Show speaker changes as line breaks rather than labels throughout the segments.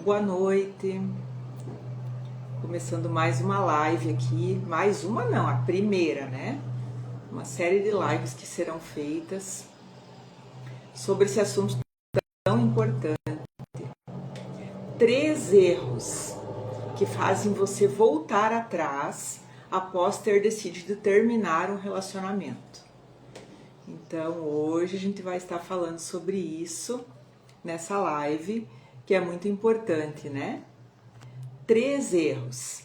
Boa noite, começando mais uma live aqui, mais uma não, a primeira, né? Uma série de lives que serão feitas sobre esse assunto tão importante. 3 erros que fazem você voltar atrás após ter decidido terminar um relacionamento. Então hoje a gente vai estar falando sobre isso nessa live, que é muito importante, né? 3 erros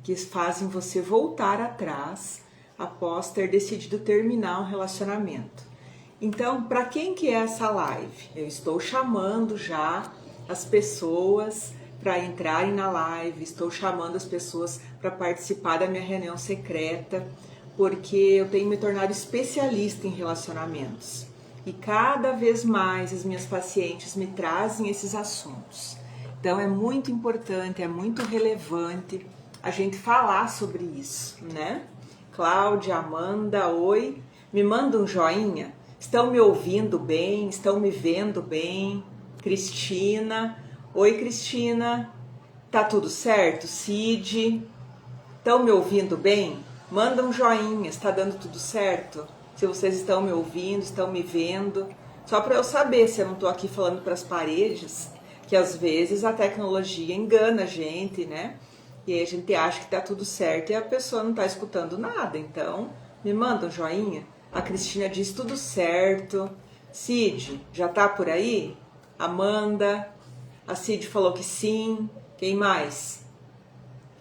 que fazem você voltar atrás após ter decidido terminar um relacionamento. Então, para quem que é essa live? Eu estou chamando já as pessoas para entrarem na live, estou chamando as pessoas para participar da minha reunião secreta, porque eu tenho me tornado especialista em relacionamentos. E cada vez mais as minhas pacientes me trazem esses assuntos. Então é muito importante, é muito relevante a gente falar sobre isso, né? Cláudia, Amanda, oi, me manda um joinha. Estão me ouvindo bem? Estão me vendo bem? Cristina, oi Cristina, tá tudo certo? Cid, estão me ouvindo bem? Manda um joinha, está dando tudo certo? Se vocês estão me ouvindo, estão me vendo, só para eu saber se eu não estou aqui falando para as paredes, que às vezes a tecnologia engana a gente, né? E aí a gente acha que tá tudo certo e a pessoa não tá escutando nada. Então, me manda um joinha. A Cristina diz tudo certo. Cid, já tá por aí? Amanda, a Cid falou que sim. Quem mais?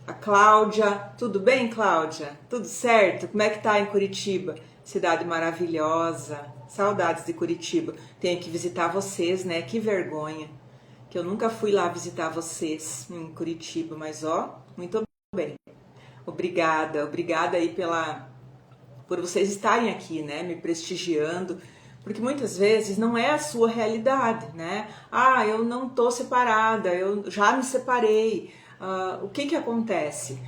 A Cláudia, tudo bem, Cláudia? Tudo certo? Como é que tá em Curitiba? Cidade maravilhosa. Saudades de Curitiba. Tenho que visitar vocês, né? Que vergonha. Que eu nunca fui lá visitar vocês em Curitiba, mas ó, muito bem. Obrigada aí por vocês estarem aqui, né, me prestigiando, porque muitas vezes não é a sua realidade, né? Ah, eu não tô separada, eu já me separei. O que acontece?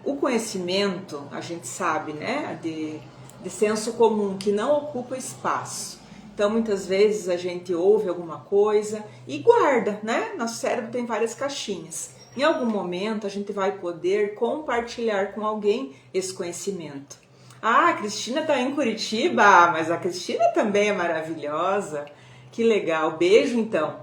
O conhecimento, a gente sabe, né, de senso comum, que não ocupa espaço. Então, muitas vezes a gente ouve alguma coisa e guarda, né? Nosso cérebro tem várias caixinhas. Em algum momento, a gente vai poder compartilhar com alguém esse conhecimento. Ah, a Cristina tá em Curitiba, mas a Cristina também é maravilhosa. Que legal. Beijo, então,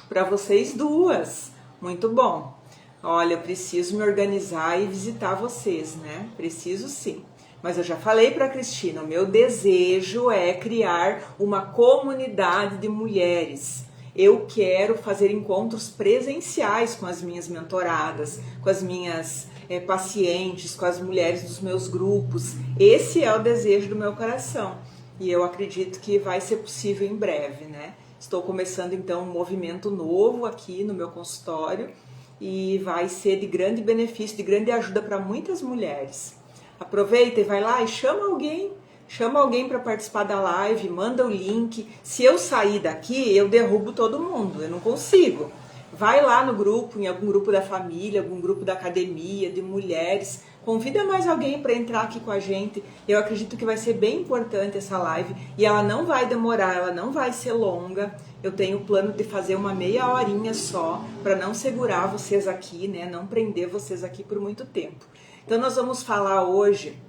para vocês duas. Muito bom. Olha, eu preciso me organizar e visitar vocês, né? Preciso sim. Mas eu já falei para a Cristina, o meu desejo é criar uma comunidade de mulheres. Eu quero fazer encontros presenciais com as minhas mentoradas, com as minhas pacientes, com as mulheres dos meus grupos. Esse é o desejo do meu coração e eu acredito que vai ser possível em breve, né? Estou começando então um movimento novo aqui no meu consultório e vai ser de grande benefício, de grande ajuda para muitas mulheres. Aproveita e vai lá e chama alguém para participar da live, manda o link. Se eu sair daqui, eu derrubo todo mundo, eu não consigo. Vai lá no grupo, em algum grupo da família, algum grupo da academia, de mulheres, convida mais alguém para entrar aqui com a gente. Eu acredito que vai ser bem importante essa live e ela não vai demorar, ela não vai ser longa. Eu tenho o plano de fazer uma meia horinha só, para não segurar vocês aqui, né? Não prender vocês aqui por muito tempo. Então nós vamos falar hoje,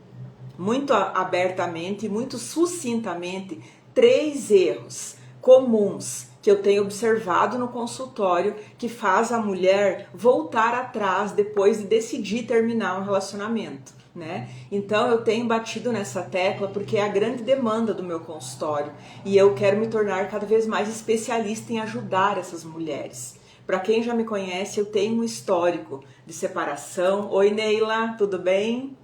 muito abertamente e muito sucintamente, 3 erros comuns que eu tenho observado no consultório que faz a mulher voltar atrás depois de decidir terminar um relacionamento, né? Então eu tenho batido nessa tecla porque é a grande demanda do meu consultório e eu quero me tornar cada vez mais especialista em ajudar essas mulheres. Para quem já me conhece, eu tenho um histórico de separação. Oi, Neila, tudo bem?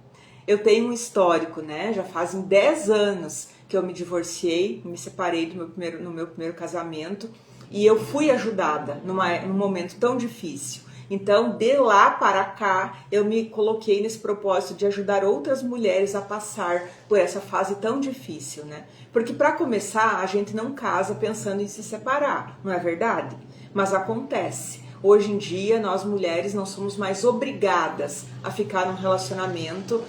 Eu tenho um histórico, né? Já fazem 10 anos que eu me divorciei, me separei no meu primeiro casamento e eu fui ajudada num momento tão difícil. Então, de lá para cá, eu me coloquei nesse propósito de ajudar outras mulheres a passar por essa fase tão difícil, né? Porque para começar, a gente não casa pensando em se separar, não é verdade? Mas acontece. Hoje em dia, nós mulheres não somos mais obrigadas a ficar num relacionamento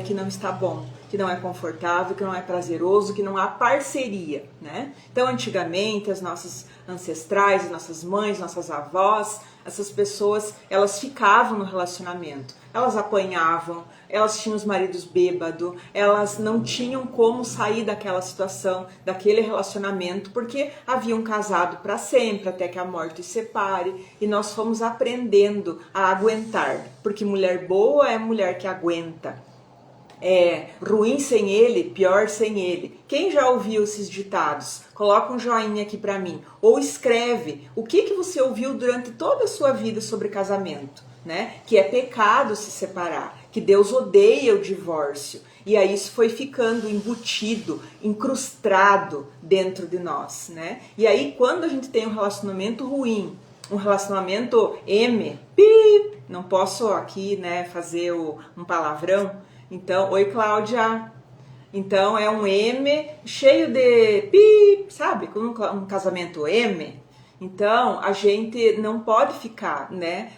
que não está bom. que não é confortável, que não é prazeroso, que não há parceria, né? Então, antigamente, as nossas ancestrais, as nossas mães, nossas avós, essas pessoas, elas ficavam no relacionamento, elas apanhavam, elas tinham os maridos bêbados, elas não tinham como sair daquela situação, daquele relacionamento, porque haviam casado para sempre, até que a morte os separe, e nós fomos aprendendo a aguentar, porque mulher boa é mulher que aguenta. É ruim sem ele, pior sem ele. Quem já ouviu esses ditados? Coloca um joinha aqui para mim. Ou escreve o que você ouviu durante toda a sua vida sobre casamento, né? Que é pecado se separar, que Deus odeia o divórcio. E aí isso foi ficando embutido, incrustado dentro de nós, né? E aí quando a gente tem um relacionamento ruim, um relacionamento não posso aqui, né, fazer um palavrão. Então, oi Cláudia. Então é um M cheio de sabe? Como um casamento M. Então a gente não pode ficar, né?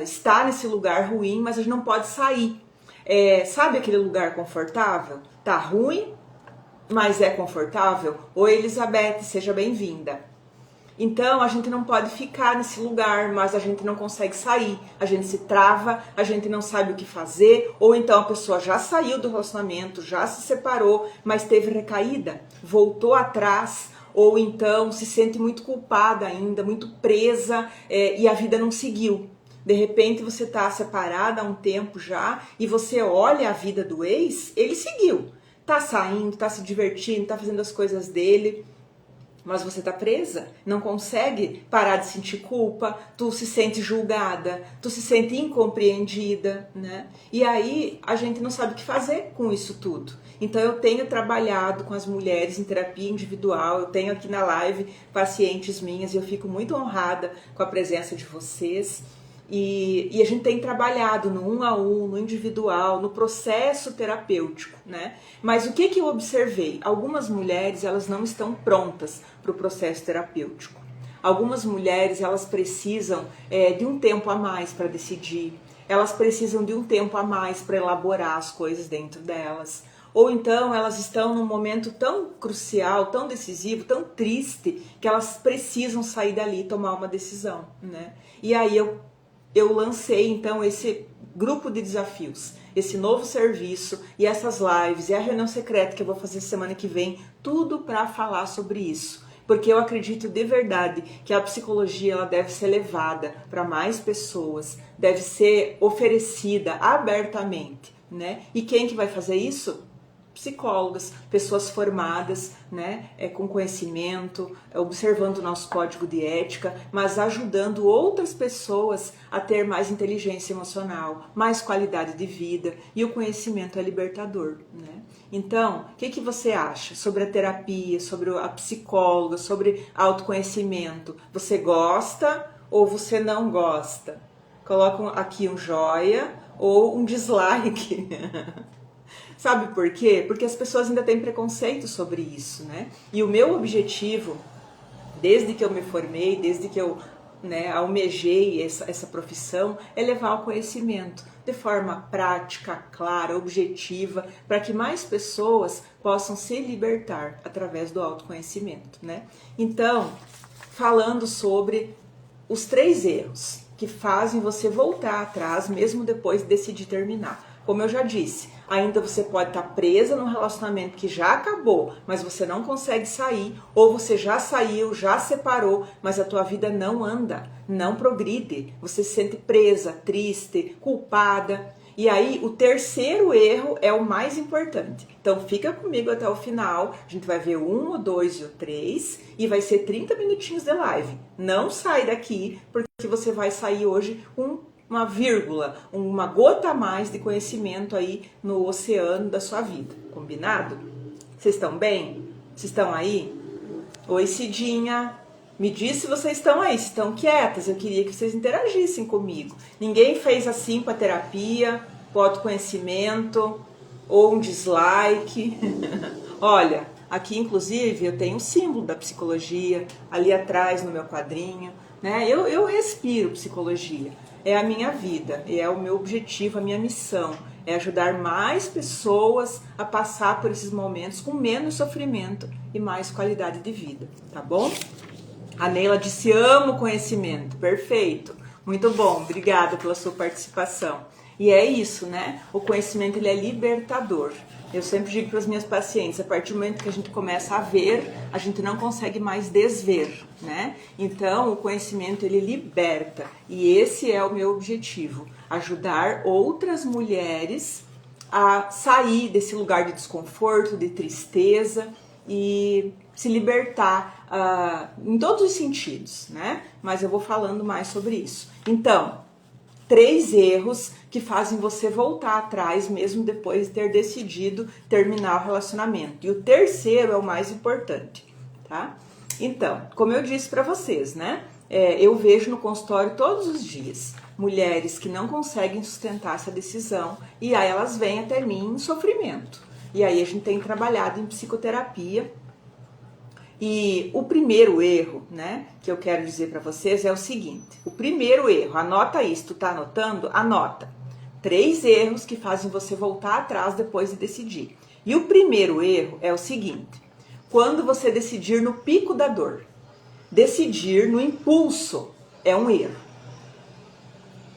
Está nesse lugar ruim, mas a gente não pode sair. Sabe aquele lugar confortável? Tá ruim, mas é confortável? Oi Elizabeth, seja bem-vinda. Então a gente não pode ficar nesse lugar, mas a gente não consegue sair, a gente se trava, a gente não sabe o que fazer, ou então a pessoa já saiu do relacionamento, já se separou, mas teve recaída, voltou atrás, ou então se sente muito culpada ainda, muito presa, e a vida não seguiu. De repente você está separada há um tempo já e você olha a vida do ex, ele seguiu, tá saindo, tá se divertindo, tá fazendo as coisas dele. Mas você tá presa, não consegue parar de sentir culpa, tu se sente julgada, tu se sente incompreendida, né? E aí a gente não sabe o que fazer com isso tudo. Então eu tenho trabalhado com as mulheres em terapia individual, eu tenho aqui na live pacientes minhas e eu fico muito honrada com a presença de vocês. E a gente tem trabalhado no 1 a 1, no individual, no processo terapêutico, né? Mas o que eu observei? Algumas mulheres, elas não estão prontas para o processo terapêutico. Algumas mulheres, elas precisam de um tempo a mais para decidir. Elas precisam de um tempo a mais para elaborar as coisas dentro delas. Ou então elas estão num momento tão crucial, tão decisivo, tão triste, que elas precisam sair dali e tomar uma decisão, né? E aí eu lancei então esse grupo de desafios, esse novo serviço e essas lives e a reunião secreta que eu vou fazer semana que vem, tudo para falar sobre isso. Porque eu acredito de verdade que a psicologia ela deve ser levada para mais pessoas, deve ser oferecida abertamente, né? E quem que vai fazer isso? Psicólogas, pessoas formadas, né, com conhecimento, observando o nosso código de ética, mas ajudando outras pessoas a ter mais inteligência emocional, mais qualidade de vida, e o conhecimento é libertador, né? Então, o que você acha sobre a terapia, sobre a psicóloga, sobre autoconhecimento? Você gosta ou você não gosta? Colocam aqui um joia ou um dislike. Sabe por quê? Porque as pessoas ainda têm preconceito sobre isso, né? E o meu objetivo, desde que eu me formei, desde que eu almejei essa profissão, é levar o conhecimento de forma prática, clara, objetiva, para que mais pessoas possam se libertar através do autoconhecimento, né? Então, falando sobre os 3 erros que fazem você voltar atrás, mesmo depois de decidir terminar. Como eu já disse, ainda você pode estar presa num relacionamento que já acabou, mas você não consegue sair, ou você já saiu, já separou, mas a tua vida não anda, não progride, você se sente presa, triste, culpada. E aí o 3º erro é o mais importante. Então fica comigo até o final, a gente vai ver o 1, o 2 e o 3 e vai ser 30 minutinhos de live. Não sai daqui, porque você vai sair hoje uma vírgula, uma gota a mais de conhecimento aí no oceano da sua vida. Combinado? Vocês estão bem? Vocês estão aí? Oi, Cidinha. Me diz se vocês estão aí, se estão quietas. Eu queria que vocês interagissem comigo. Ninguém fez assim com a terapia, com o autoconhecimento, ou um dislike. Olha, aqui inclusive eu tenho um símbolo da psicologia, ali atrás no meu quadrinho, né? Eu respiro psicologia. É a minha vida, é o meu objetivo, a minha missão, é ajudar mais pessoas a passar por esses momentos com menos sofrimento e mais qualidade de vida, tá bom? A Neila disse, amo conhecimento, perfeito, muito bom, obrigada pela sua participação. E é isso, né? O conhecimento ele é libertador. Eu sempre digo para as minhas pacientes, a partir do momento que a gente começa a ver, a gente não consegue mais desver, né? Então, o conhecimento ele liberta. E esse é o meu objetivo, ajudar outras mulheres a sair desse lugar de desconforto, de tristeza e se libertar em todos os sentidos, né? Mas eu vou falando mais sobre isso. Então, 3 erros que fazem você voltar atrás mesmo depois de ter decidido terminar o relacionamento. E o terceiro é o mais importante, tá? Então, como eu disse para vocês, né? Eu vejo no consultório todos os dias mulheres que não conseguem sustentar essa decisão e aí elas vêm até mim em sofrimento. E aí a gente tem trabalhado em psicoterapia. E o primeiro erro, né, que eu quero dizer para vocês é o seguinte. O primeiro erro, anota isso, tu tá anotando? Anota. 3 erros que fazem você voltar atrás depois de decidir. E o primeiro erro é o seguinte. Quando você decidir no pico da dor. Decidir no impulso é um erro.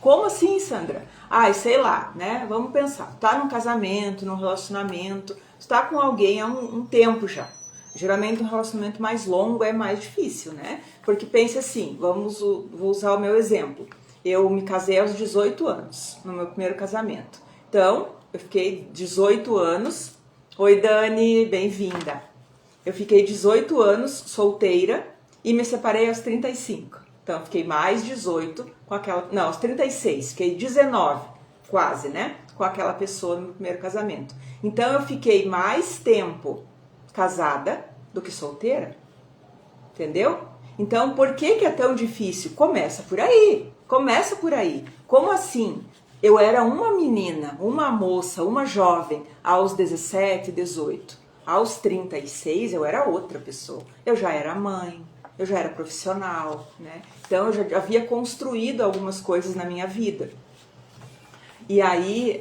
Como assim, Sandra? Ai, sei lá, né? Vamos pensar. Tá num casamento, num relacionamento, está com alguém há um tempo já. Geralmente um relacionamento mais longo é mais difícil, né? Porque pensa assim, vou usar o meu exemplo. Eu me casei aos 18 anos, no meu primeiro casamento. Então, eu fiquei 18 anos. Oi, Dani, bem-vinda. Eu fiquei 18 anos solteira e me separei aos 35. Então, fiquei mais 18 com aquela... Não, aos 36, fiquei 19, quase, né? Com aquela pessoa no meu primeiro casamento. Então, eu fiquei mais tempo casada do que solteira, entendeu? Então, por que é tão difícil? Começa por aí, começa por aí. Como assim? Eu era uma menina, uma moça, uma jovem aos 17, 18. Aos 36 eu era outra pessoa. Eu já era mãe, eu já era profissional, né? Então eu já havia construído algumas coisas na minha vida. E aí,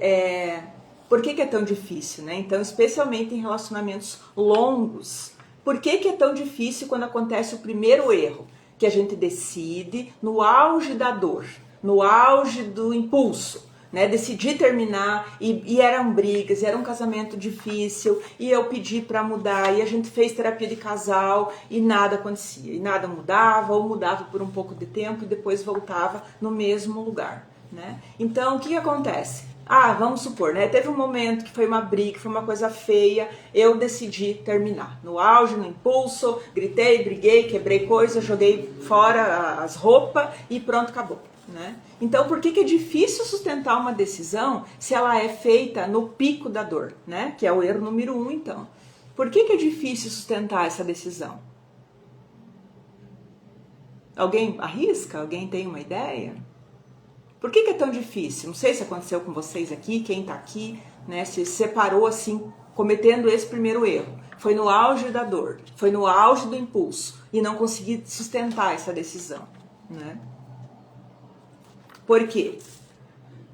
por que é tão difícil, né? Então, especialmente em relacionamentos longos, por que é tão difícil quando acontece o primeiro erro? Que a gente decide no auge da dor, no auge do impulso, né? Decidi terminar e eram brigas, era um casamento difícil e eu pedi para mudar e a gente fez terapia de casal e nada acontecia, e nada mudava ou mudava por um pouco de tempo e depois voltava no mesmo lugar, né? Então, o que acontece? Vamos supor, né? Teve um momento que foi uma briga, foi uma coisa feia, eu decidi terminar. No auge, no impulso, gritei, briguei, quebrei coisas, joguei fora as roupas e pronto, acabou, né? Então, por que é difícil sustentar uma decisão se ela é feita no pico da dor, né? Que é o erro número 1, então. Por que é difícil sustentar essa decisão? Alguém arrisca? Alguém tem uma ideia? Por que é tão difícil? Não sei se aconteceu com vocês aqui, quem tá aqui, né, se separou assim, cometendo esse primeiro erro. Foi no auge da dor, foi no auge do impulso e não consegui sustentar essa decisão, né? Por quê?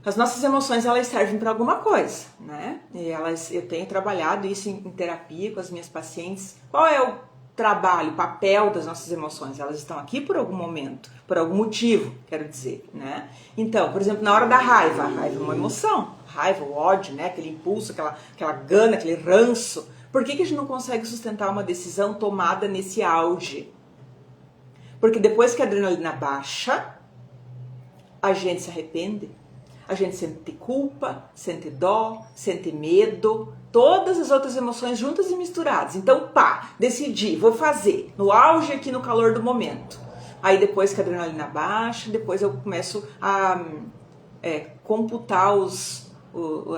As nossas emoções, elas servem para alguma coisa, né? E eu tenho trabalhado isso em terapia com as minhas pacientes. Qual é o trabalho, o papel das nossas emoções? Elas estão aqui por algum momento, por algum motivo, quero dizer, né? Então, por exemplo, na hora da raiva, a raiva é uma emoção, raiva, o ódio, né? Aquele impulso, aquela gana, aquele ranço. Por que a gente não consegue sustentar uma decisão tomada nesse auge? Porque depois que a adrenalina baixa, a gente se arrepende, a gente sente culpa, sente dó, sente medo, todas as outras emoções juntas e misturadas. Então, decidi, vou fazer, no auge aqui, no calor do momento. Aí depois que a adrenalina baixa, depois eu começo a computar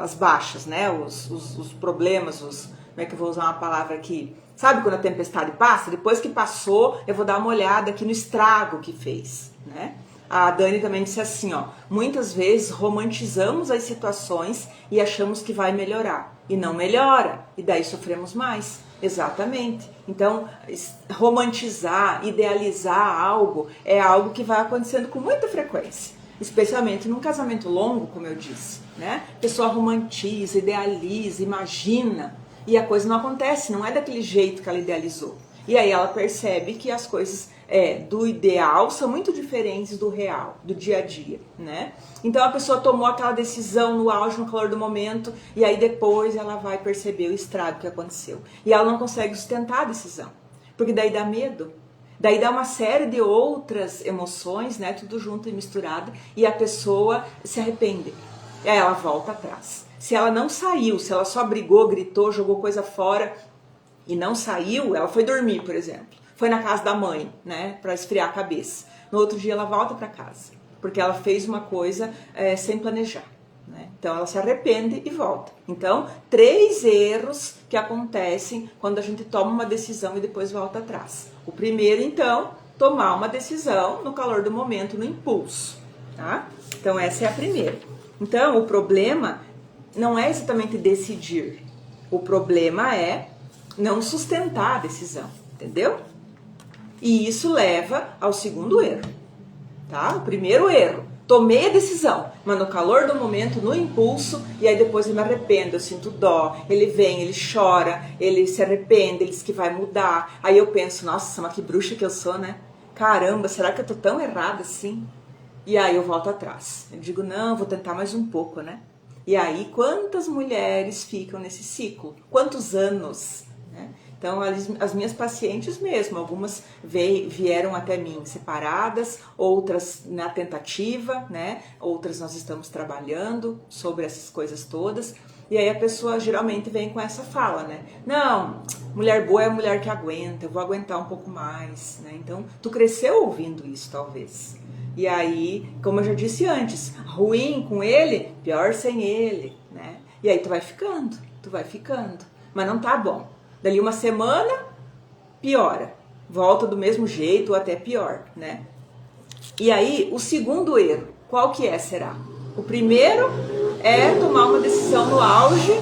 as baixas, né? Os problemas, como é que eu vou usar uma palavra aqui? Sabe quando a tempestade passa? Depois que passou, eu vou dar uma olhada aqui no estrago que fez, né? A Dani também disse assim, ó, muitas vezes romantizamos as situações e achamos que vai melhorar. E não melhora, e daí sofremos mais. Exatamente. Então, romantizar, idealizar algo é algo que vai acontecendo com muita frequência. Especialmente num casamento longo, como eu disse, né? A pessoa romantiza, idealiza, imagina, e a coisa não acontece, não é daquele jeito que ela idealizou. E aí ela percebe que as coisas do ideal são muito diferentes do real, do dia a dia, né? Então a pessoa tomou aquela decisão no auge, no calor do momento, e aí depois ela vai perceber o estrago que aconteceu. E ela não consegue sustentar a decisão, porque daí dá medo. Daí dá uma série de outras emoções, né, tudo junto e misturado, e a pessoa se arrepende. E aí ela volta atrás. Se ela não saiu, se ela só brigou, gritou, jogou coisa fora e não saiu, ela foi dormir, por exemplo. Foi na casa da mãe, né, para esfriar a cabeça. No outro dia ela volta para casa, porque ela fez uma coisa sem planejar. Né? Então ela se arrepende e volta. Então, 3 erros que acontecem quando a gente toma uma decisão e depois volta atrás. O primeiro, então, tomar uma decisão no calor do momento, no impulso. Tá? Então essa é a primeira. Então o problema não é exatamente decidir. O problema é não sustentar a decisão, entendeu? E isso leva ao segundo erro, tá? O primeiro erro, tomei a decisão, mas no calor do momento, no impulso, e aí depois eu me arrependo, eu sinto dó, ele vem, ele chora, ele se arrepende, ele diz que vai mudar, aí eu penso, nossa, mas que bruxa que eu sou, né? Caramba, será que eu tô tão errada assim? E aí eu volto atrás, eu digo, não, vou tentar mais um pouco, né? E aí, quantas mulheres ficam nesse ciclo? Quantos anos? Né? Então, as minhas pacientes mesmo, algumas vieram até mim separadas, outras na tentativa, né? Outras nós estamos trabalhando sobre essas coisas todas. E aí a pessoa geralmente vem com essa fala, né? Não, mulher boa é a mulher que aguenta, eu vou aguentar um pouco mais, né? Então, tu cresceu ouvindo isso, talvez. E aí, como eu já disse antes, ruim com ele, pior sem ele, né? E aí tu vai ficando, mas não tá bom. Dali uma semana, piora, volta do mesmo jeito ou até pior, né? E aí, o segundo erro, qual que será? O primeiro é tomar uma decisão no auge,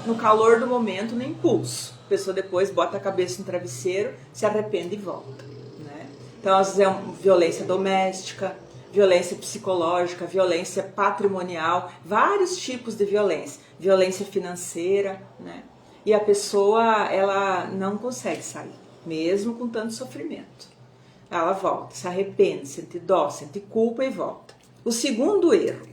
no calor do momento, no impulso. A pessoa depois bota a cabeça no travesseiro, se arrepende e volta, né? Então, às vezes é violência doméstica, violência psicológica, violência patrimonial, vários tipos de violência, violência financeira, né? E a pessoa, ela não consegue sair, mesmo com tanto sofrimento. Ela volta, se arrepende, sente dó, sente culpa e volta. O segundo erro,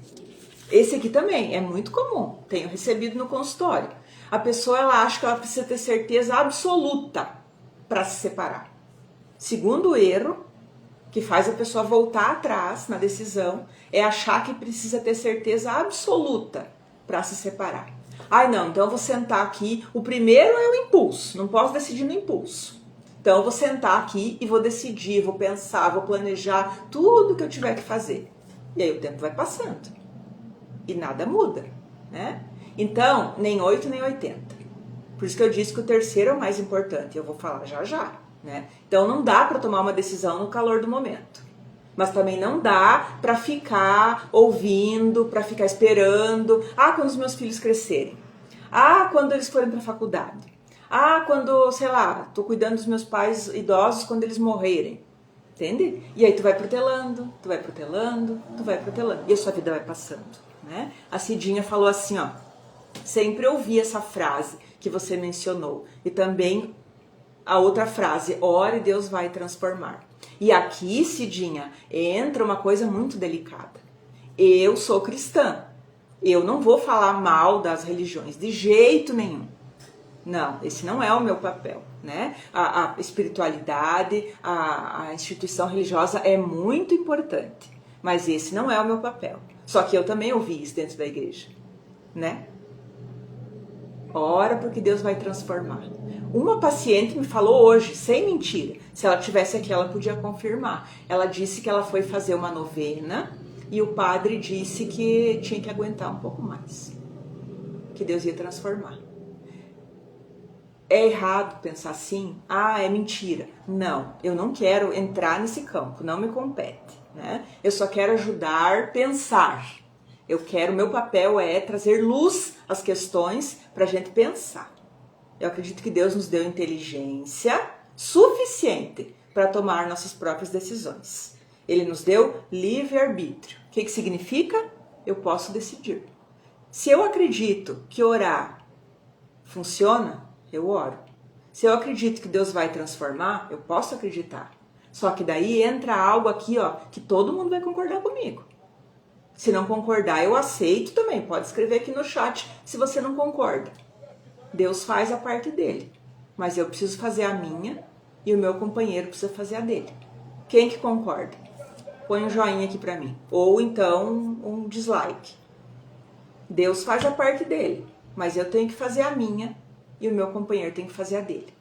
esse aqui também é muito comum, tenho recebido no consultório. A pessoa, ela acha que ela precisa ter certeza absoluta para se separar. Segundo erro, que faz a pessoa voltar atrás na decisão, é achar que precisa ter certeza absoluta para se separar. Ai não, então eu vou sentar aqui, o primeiro é o impulso, não posso decidir no impulso. Então eu vou sentar aqui e vou decidir, vou pensar, vou planejar tudo que eu tiver que fazer. E aí o tempo vai passando e nada muda, né? Então, nem 8 nem 80. Por isso que eu disse que o terceiro é o mais importante, eu vou falar já já. Né? Então não dá para tomar uma decisão no calor do momento, mas também não dá para ficar ouvindo, para ficar esperando, quando os meus filhos crescerem, quando eles forem para a faculdade, quando, sei lá, tô cuidando dos meus pais idosos quando eles morrerem, entende? E aí tu vai protelando, e a sua vida vai passando, né? A Cidinha falou assim, ó, sempre ouvi essa frase que você mencionou, e também a outra frase, ore e Deus vai transformar. E aqui, Cidinha, entra uma coisa muito delicada. Eu sou cristã. Eu não vou falar mal das religiões, de jeito nenhum. Não, esse não é o meu papel, né? A espiritualidade, a instituição religiosa é muito importante, mas esse não é o meu papel. Só que eu também ouvi isso dentro da igreja, né? Ora porque Deus vai transformar. Uma paciente me falou hoje, sem mentira, se ela tivesse aqui ela podia confirmar. Ela disse que ela foi fazer uma novena e o padre disse que tinha que aguentar um pouco mais, que Deus ia transformar. É errado pensar assim? É mentira. Não, eu não quero entrar nesse campo, não me compete, né? Eu só quero ajudar a pensar. Meu papel é trazer luz às questões para a gente pensar. Eu acredito que Deus nos deu inteligência suficiente para tomar nossas próprias decisões. Ele nos deu livre-arbítrio. O que significa? Eu posso decidir. Se eu acredito que orar funciona, eu oro. Se eu acredito que Deus vai transformar, eu posso acreditar. Só que daí entra algo aqui, ó, que todo mundo vai concordar comigo. Se não concordar, eu aceito também. Pode escrever aqui no chat se você não concorda. Deus faz a parte dele, mas eu preciso fazer a minha e o meu companheiro precisa fazer a dele. Quem que concorda? Põe um joinha aqui pra mim. Ou então um dislike. Deus faz a parte dele, mas eu tenho que fazer a minha e o meu companheiro tem que fazer a dele.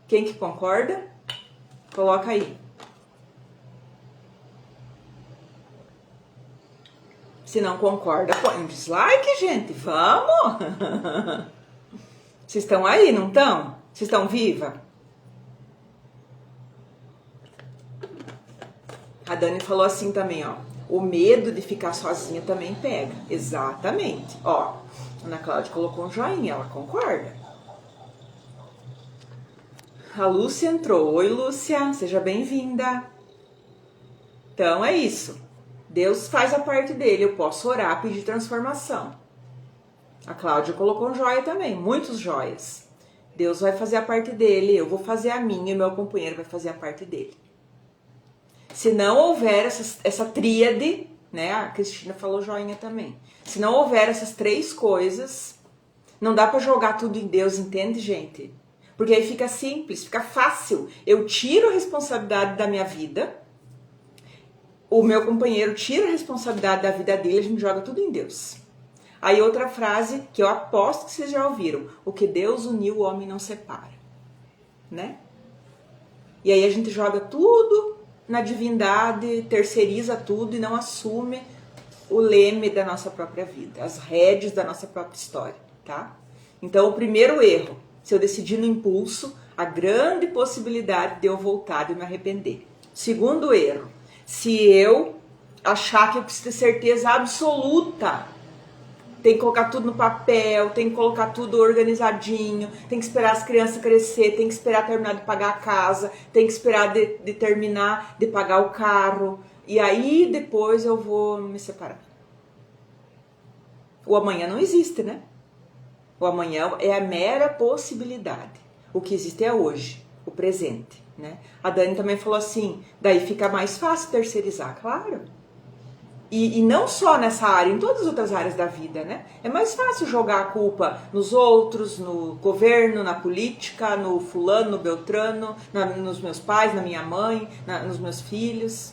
Quem que concorda? Coloca aí. Se não concorda, põe um dislike, gente. Vamos! Vocês estão aí, não estão? Vocês estão viva? A Dani falou assim também, ó. O medo de ficar sozinha também pega. Exatamente. Ó, a Ana Cláudia colocou um joinha, ela concorda. A Lúcia entrou. Oi, Lúcia, seja bem-vinda. Então é isso. Deus faz a parte dele. Eu posso orar, pedir transformação. A Cláudia colocou um joia também, muitos joias. Deus vai fazer a parte dele, eu vou fazer a minha e meu companheiro vai fazer a parte dele. Se não houver essa tríade, né? A Cristina falou joinha também. Se não houver essas três coisas, não dá pra jogar tudo em Deus, entende, gente? Porque aí fica simples, fica fácil. Eu tiro a responsabilidade da minha vida, o meu companheiro tira a responsabilidade da vida dele, a gente joga tudo em Deus. Aí outra frase que eu aposto que vocês já ouviram: o que Deus uniu, o homem não separa, né? E aí a gente joga tudo na divindade, terceiriza tudo e não assume o leme da nossa própria vida, as rédeas da nossa própria história, tá? Então o primeiro erro, se eu decidir no impulso, a grande possibilidade de eu voltar, de me arrepender. Segundo erro, se eu achar que eu preciso ter certeza absoluta, tem que colocar tudo no papel, tem que colocar tudo organizadinho, tem que esperar as crianças crescer, tem que esperar terminar de pagar a casa, tem que esperar de terminar de pagar o carro, e aí depois eu vou me separar. O amanhã não existe, né? O amanhã é a mera possibilidade. O que existe é hoje, o presente, né? A Dani também falou assim, daí fica mais fácil terceirizar, claro. E não só nessa área, em todas as outras áreas da vida, né? É mais fácil jogar a culpa nos outros, no governo, na política, no fulano, no beltrano, nos meus pais, na minha mãe, nos meus filhos.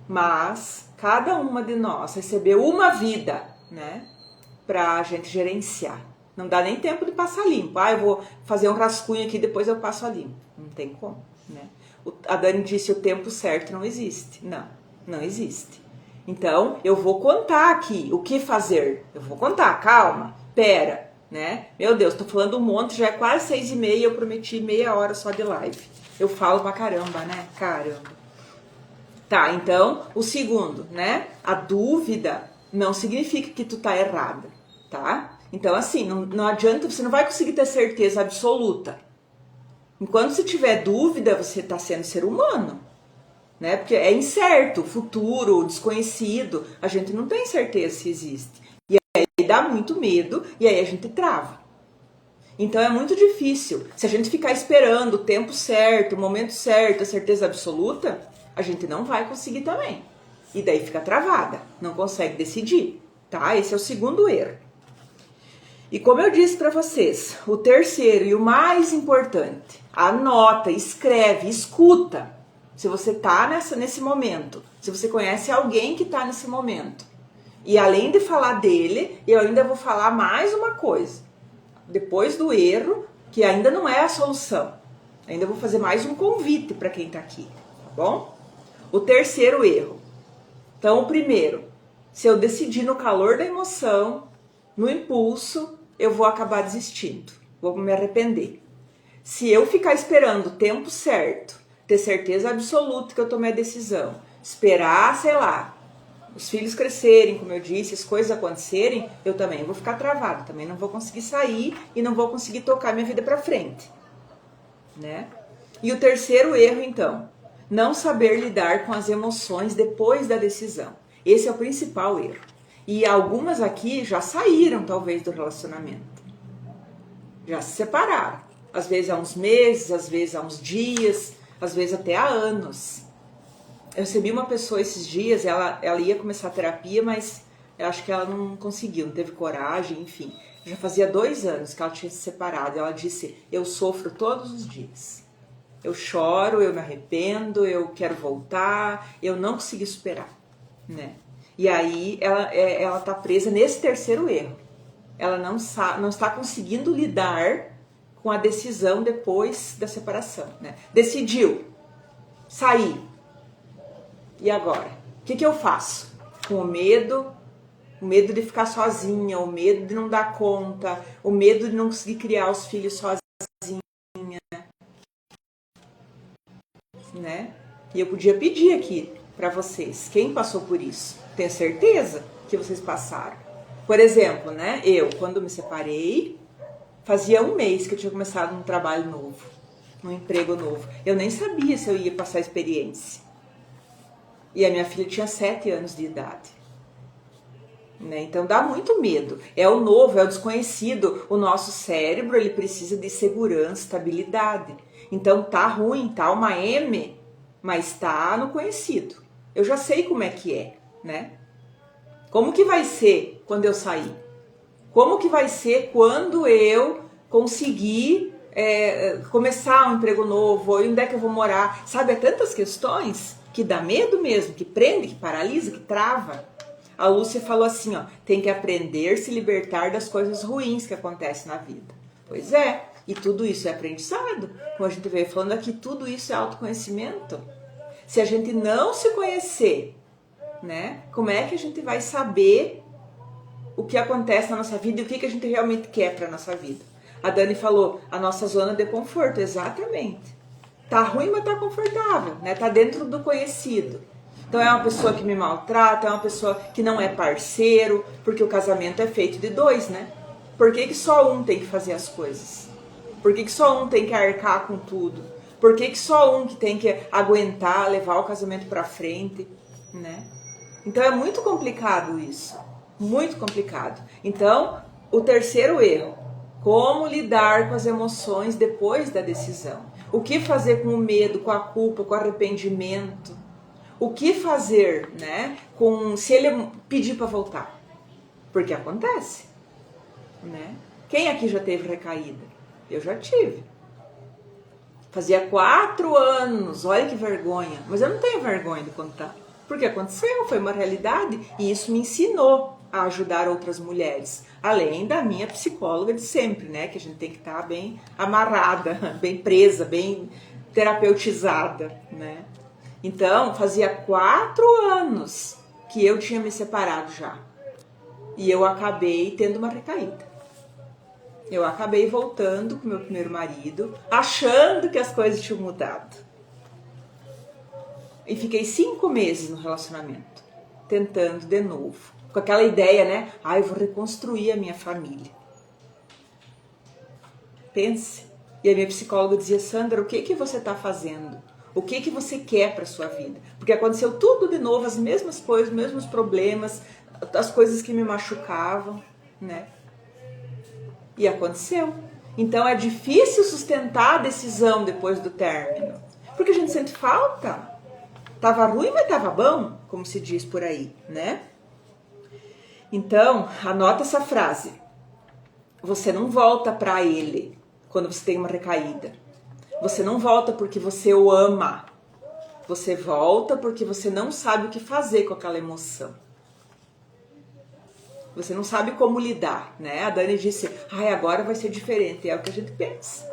Mas cada uma de nós recebeu uma vida, né? Pra gente gerenciar. Não dá nem tempo de passar limpo. Ah, eu vou fazer um rascunho aqui, depois eu passo a limpo. Não tem como, né? A Dani disse o tempo certo não existe. Não existe. Então, eu vou contar aqui o que fazer. Eu vou contar, calma, pera, né? Meu Deus, tô falando um monte, já é quase 6h30, eu prometi meia hora só de live. Eu falo pra caramba, né? Caramba. Tá, então, o segundo, né? A dúvida não significa que tu tá errada, tá? Então, assim, não adianta, você não vai conseguir ter certeza absoluta. Enquanto você tiver dúvida, você tá sendo ser humano. Né? Porque é incerto, futuro, desconhecido, a gente não tem certeza se existe. E aí dá muito medo e aí a gente trava. Então é muito difícil. Se a gente ficar esperando o tempo certo, o momento certo, a certeza absoluta, a gente não vai conseguir também. E daí fica travada, não consegue decidir, tá? Esse é o segundo erro. E como eu disse para vocês, o terceiro e o mais importante, anota, escreve, escuta. Se você tá nesse momento, se você conhece alguém que tá nesse momento, e além de falar dele, eu ainda vou falar mais uma coisa. Depois do erro, que ainda não é a solução, ainda vou fazer mais um convite para quem tá aqui, tá bom? O terceiro erro. Então, o primeiro, se eu decidir no calor da emoção, no impulso, eu vou acabar desistindo, vou me arrepender. Se eu ficar esperando o tempo certo, ter certeza absoluta que eu tomei a decisão, esperar, sei lá, os filhos crescerem, como eu disse, as coisas acontecerem, eu também vou ficar travada, também não vou conseguir sair e não vou conseguir tocar minha vida pra frente, né? E o terceiro erro, então, não saber lidar com as emoções depois da decisão. Esse é o principal erro. E algumas aqui já saíram, talvez, do relacionamento. Já se separaram. Às vezes há uns meses, às vezes há uns dias, às vezes até há anos. Eu recebi uma pessoa esses dias, ela ia começar a terapia, mas eu acho que ela não conseguiu, não teve coragem, enfim. Já fazia 2 anos que ela tinha se separado. Ela disse, eu sofro todos os dias. Eu choro, eu me arrependo, eu quero voltar, eu não consegui superar, né? E aí ela tá presa nesse terceiro erro. Ela não está conseguindo lidar com a decisão depois da separação, né? Decidiu sair. E agora? O que eu faço? Com o medo de ficar sozinha, o medo de não dar conta, o medo de não conseguir criar os filhos sozinha, né? E eu podia pedir aqui para vocês, quem passou por isso? Tenho certeza que vocês passaram. Por exemplo, né? Eu, quando me separei, fazia 1 mês que eu tinha começado um trabalho novo, um emprego novo. Eu nem sabia se eu ia passar experiência. E a minha filha tinha 7 anos de idade. Né? Então dá muito medo. É o novo, é o desconhecido. O nosso cérebro, ele precisa de segurança, estabilidade. Então tá ruim, tá uma M, mas tá no conhecido. Eu já sei como é que é, né? Como que vai ser quando eu sair? Como que vai ser quando eu conseguir começar um emprego novo? E onde é que eu vou morar? Sabe, é tantas questões que dá medo mesmo, que prende, que paralisa, que trava. A Lúcia falou assim, ó, tem que aprender a se libertar das coisas ruins que acontecem na vida. Pois é, e tudo isso é aprendizado. Como a gente veio falando aqui, tudo isso é autoconhecimento. Se a gente não se conhecer, né, como é que a gente vai saber o que acontece na nossa vida e o que a gente realmente quer para a nossa vida? A Dani falou, a nossa zona de conforto, exatamente. Tá ruim, mas tá confortável, né? Tá dentro do conhecido. Então é uma pessoa que me maltrata, é uma pessoa que não é parceiro, porque o casamento é feito de 2, né? Por que só um tem que fazer as coisas? Por que só um tem que arcar com tudo? Por que só um que tem que aguentar, levar o casamento pra frente, né? Então é muito complicado isso, muito complicado. Então, o terceiro erro, como lidar com as emoções depois da decisão? O que fazer com o medo, com a culpa, com o arrependimento? O que fazer, né, se ele pedir para voltar? Porque acontece, né? Quem aqui já teve recaída? Eu já tive. Fazia 4 anos, olha que vergonha. Mas eu não tenho vergonha de contar. Porque aconteceu, foi uma realidade e isso me ensinou a ajudar outras mulheres. Além da minha psicóloga de sempre, né? Que a gente tem que estar bem amarrada, bem presa, bem terapeutizada, né? Então, fazia 4 anos que eu tinha me separado já. E eu acabei tendo uma recaída. Eu acabei voltando com meu primeiro marido, achando que as coisas tinham mudado. E fiquei 5 meses no relacionamento, tentando de novo. Com aquela ideia, né? Eu vou reconstruir a minha família. Pense. E a minha psicóloga dizia, Sandra, o que você está fazendo? O que você quer para sua vida? Porque aconteceu tudo de novo, as mesmas coisas, os mesmos problemas, as coisas que me machucavam, né? E aconteceu. Então é difícil sustentar a decisão depois do término. Porque a gente sente falta. Tava ruim, mas tava bom, como se diz por aí, né? Então, anota essa frase. Você não volta para ele quando você tem uma recaída. Você não volta porque você o ama. Você volta porque você não sabe o que fazer com aquela emoção. Você não sabe como lidar, né? A Dani disse, agora vai ser diferente. É o que a gente pensa.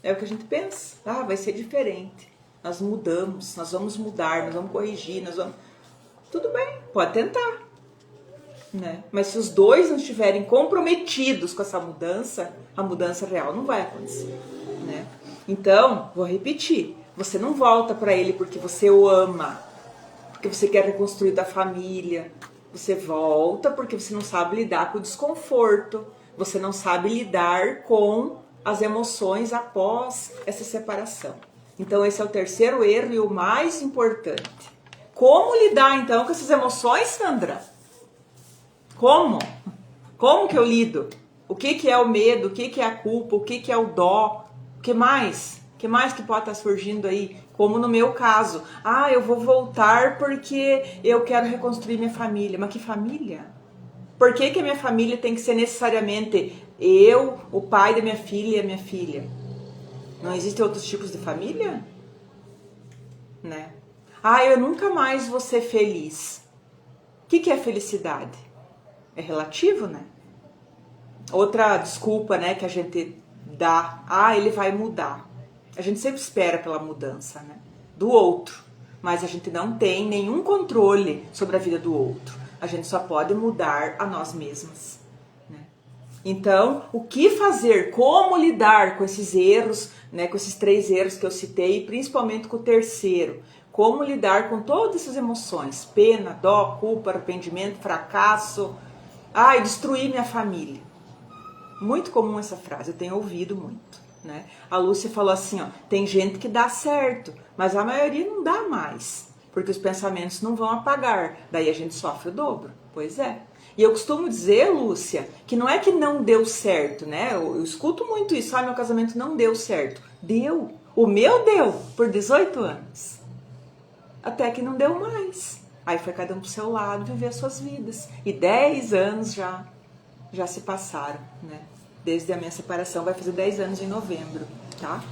É o que a gente pensa. Vai ser diferente. Nós mudamos, nós vamos mudar, nós vamos corrigir, nós vamos... Tudo bem, pode tentar. Né? Mas se os dois não estiverem comprometidos com essa mudança, a mudança real não vai acontecer. Né? Então, vou repetir. Você não volta para ele porque você o ama, porque você quer reconstruir a família. Você volta porque você não sabe lidar com o desconforto. Você não sabe lidar com as emoções após essa separação. Então esse é o terceiro erro e o mais importante. Como lidar então com essas emoções, Sandra? Como? Como que eu lido? O que é o medo? O que é a culpa? O que é o dó? O que mais? O que mais que pode estar surgindo aí? Como no meu caso. Ah, eu vou voltar porque eu quero reconstruir minha família. Mas que família? Por que a minha família tem que ser necessariamente eu, o pai da minha filha e a minha filha? Não existem outros tipos de família? Né? Ah, eu nunca mais vou ser feliz. O que é felicidade? É relativo, né? Outra desculpa, né, que a gente dá. Ah, ele vai mudar. A gente sempre espera pela mudança, né? Do outro. Mas a gente não tem nenhum controle sobre a vida do outro. A gente só pode mudar a nós mesmas, né? Então, o que fazer? Como lidar com esses erros, né? Com esses 3 erros que eu citei, principalmente com o terceiro. Como lidar com todas essas emoções? Pena, dó, culpa, arrependimento, fracasso. Ah, e destruir minha família. Muito comum essa frase, eu tenho ouvido muito, né? A Lúcia falou assim, ó, tem gente que dá certo, mas a maioria não dá mais, porque os pensamentos não vão apagar, daí a gente sofre o dobro. Pois é. E eu costumo dizer, Lúcia, que não é que não deu certo, né? Eu escuto muito isso, ah, meu casamento não deu certo. Deu. O meu deu, por 18 anos. Até que não deu mais. Aí foi cada um pro seu lado viver as suas vidas. E 10 anos já se passaram, né? Desde a minha separação, vai fazer 10 anos em novembro, tá?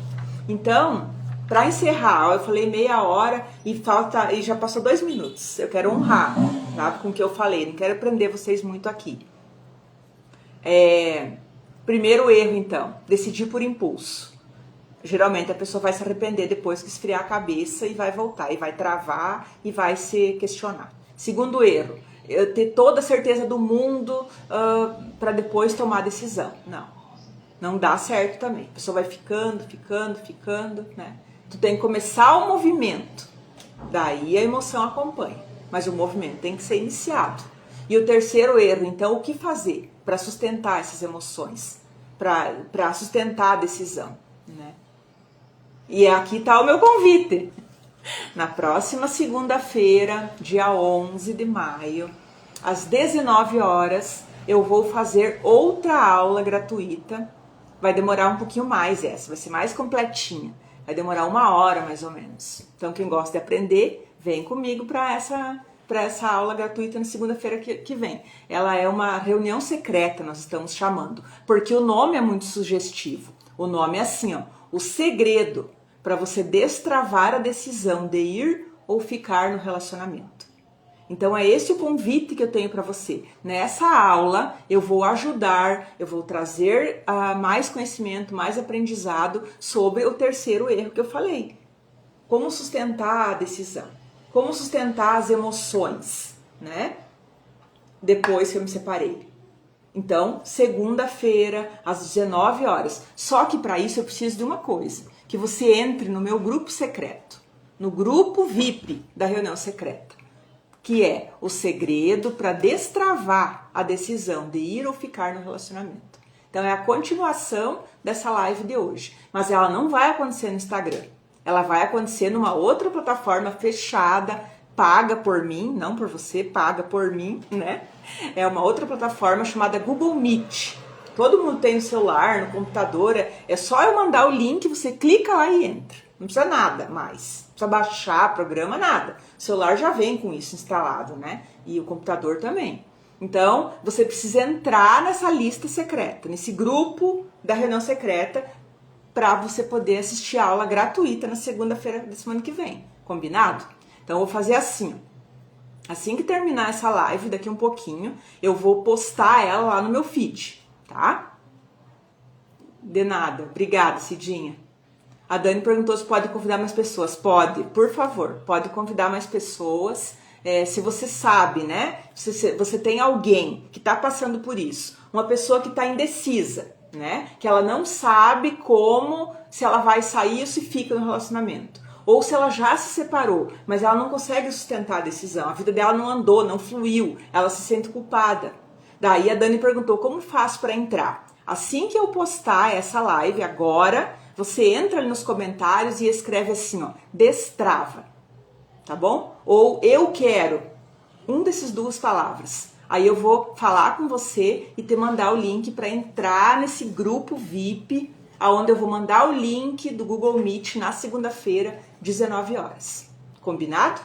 Então, para encerrar, eu falei meia hora e já passou 2 minutos. Eu quero honrar, tá? Com o que eu falei, não quero prender vocês muito aqui. Primeiro erro, então, decidir por impulso. Geralmente a pessoa vai se arrepender depois que esfriar a cabeça e vai voltar, e vai travar e vai se questionar. Segundo erro, eu ter toda a certeza do mundo para depois tomar a decisão. Não dá certo também. A pessoa vai ficando, né? Tu tem que começar o movimento, daí a emoção acompanha, mas o movimento tem que ser iniciado. E o terceiro erro, então, o que fazer para sustentar essas emoções, para sustentar a decisão, né? E aqui está o meu convite. Na próxima segunda-feira, dia 11 de maio, às 19 horas, eu vou fazer outra aula gratuita. Vai demorar um pouquinho mais essa, vai ser mais completinha. Vai demorar 1 hora mais ou menos. Então quem gosta de aprender, vem comigo para essa aula gratuita na segunda-feira que vem. Ela é uma reunião secreta, nós estamos chamando, porque o nome é muito sugestivo. O nome é assim, ó, o segredo para você destravar a decisão de ir ou ficar no relacionamento. Então é esse o convite que eu tenho para você. Nessa aula eu vou ajudar, eu vou trazer mais conhecimento, mais aprendizado sobre o terceiro erro que eu falei. Como sustentar a decisão, como sustentar as emoções, né? Depois que eu me separei. Então, segunda-feira, às 19 horas. Só que para isso eu preciso de uma coisa, que você entre no meu grupo secreto, no grupo VIP da reunião secreta, que é o segredo para destravar a decisão de ir ou ficar no relacionamento. Então é a continuação dessa live de hoje, mas ela não vai acontecer no Instagram, ela vai acontecer numa outra plataforma fechada, paga por mim, não por você, paga por mim, né? É uma outra plataforma chamada Google Meet. Todo mundo tem no celular, no computador, é só eu mandar o link, você clica lá e entra. Não precisa nada mais, não precisa baixar programa, nada. O celular já vem com isso instalado, né? E o computador também. Então, você precisa entrar nessa lista secreta, nesse grupo da reunião secreta, para você poder assistir a aula gratuita na segunda-feira da semana que vem. Combinado? Então, eu vou fazer assim. Assim que terminar essa live, daqui um pouquinho, eu vou postar ela lá no meu feed, tá? De nada. Obrigada, Cidinha. A Dani perguntou se pode convidar mais pessoas. Pode, por favor, pode convidar mais pessoas. Se você sabe, né? Se você tem alguém que está passando por isso, uma pessoa que está indecisa, né? Que ela não sabe como, se ela vai sair ou se fica no relacionamento. Ou se ela já se separou, mas ela não consegue sustentar a decisão. A vida dela não andou, não fluiu. Ela se sente culpada. Daí a Dani perguntou como faço para entrar. Assim que eu postar essa live agora, você entra ali nos comentários e escreve assim, ó, destrava, tá bom? Ou eu quero, dessas duas palavras. Aí eu vou falar com você e te mandar o link para entrar nesse grupo VIP, aonde eu vou mandar o link do Google Meet na segunda-feira, 19 horas. Combinado?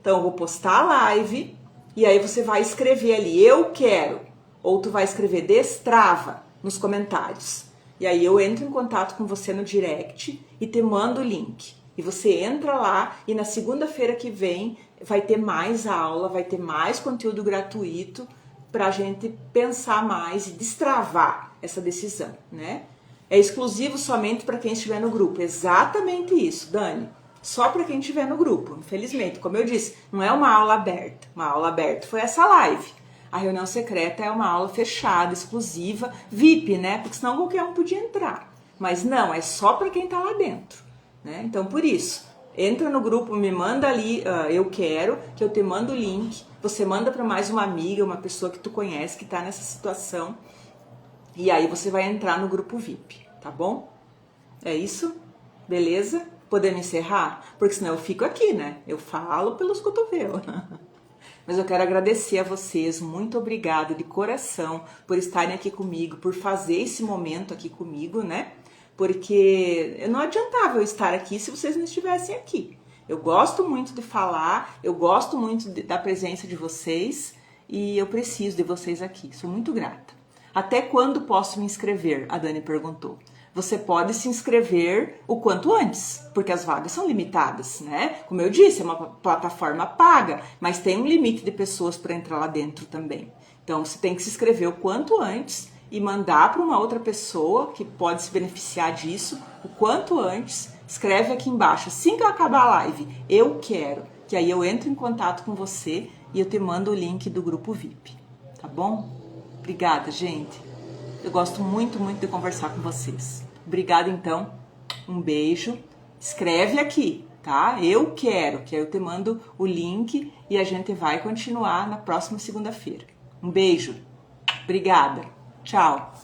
Então eu vou postar a live e aí você vai escrever ali, eu quero, ou tu vai escrever destrava nos comentários. E aí eu entro em contato com você no direct e te mando o link. E você entra lá e na segunda-feira que vem vai ter mais aula, vai ter mais conteúdo gratuito para a gente pensar mais e destravar essa decisão, né? É exclusivo somente para quem estiver no grupo. Exatamente isso, Dani. Só para quem estiver no grupo, infelizmente. Como eu disse, não é uma aula aberta. Uma aula aberta foi essa live. A reunião secreta é uma aula fechada, exclusiva, VIP, né? Porque senão qualquer um podia entrar. Mas não, é só para quem está lá dentro, né? Então, por isso, entra no grupo, me manda ali, eu quero, que eu te mando o link. Você manda para mais uma amiga, uma pessoa que tu conhece, que está nessa situação. E aí você vai entrar no grupo VIP, tá bom? É isso? Beleza? Podemos encerrar? Porque senão eu fico aqui, né? Eu falo pelos cotovelos. Mas eu quero agradecer a vocês, muito obrigada de coração por estarem aqui comigo, por fazer esse momento aqui comigo, né? Porque não adiantava eu estar aqui se vocês não estivessem aqui. Eu gosto muito de falar, eu gosto muito da presença de vocês e eu preciso de vocês aqui, sou muito grata. Até quando posso me inscrever? A Dani perguntou. Você pode se inscrever o quanto antes, porque as vagas são limitadas, né? Como eu disse, é uma plataforma paga, mas tem um limite de pessoas para entrar lá dentro também. Então, você tem que se inscrever o quanto antes e mandar para uma outra pessoa que pode se beneficiar disso o quanto antes. Escreve aqui embaixo, assim que eu acabar a live, eu quero, que aí eu entro em contato com você e eu te mando o link do grupo VIP, tá bom? Obrigada, gente. Eu gosto muito, muito de conversar com vocês. Obrigada, então. Um beijo. Escreve aqui, tá? Eu quero, que aí eu te mando o link e a gente vai continuar na próxima segunda-feira. Um beijo. Obrigada. Tchau.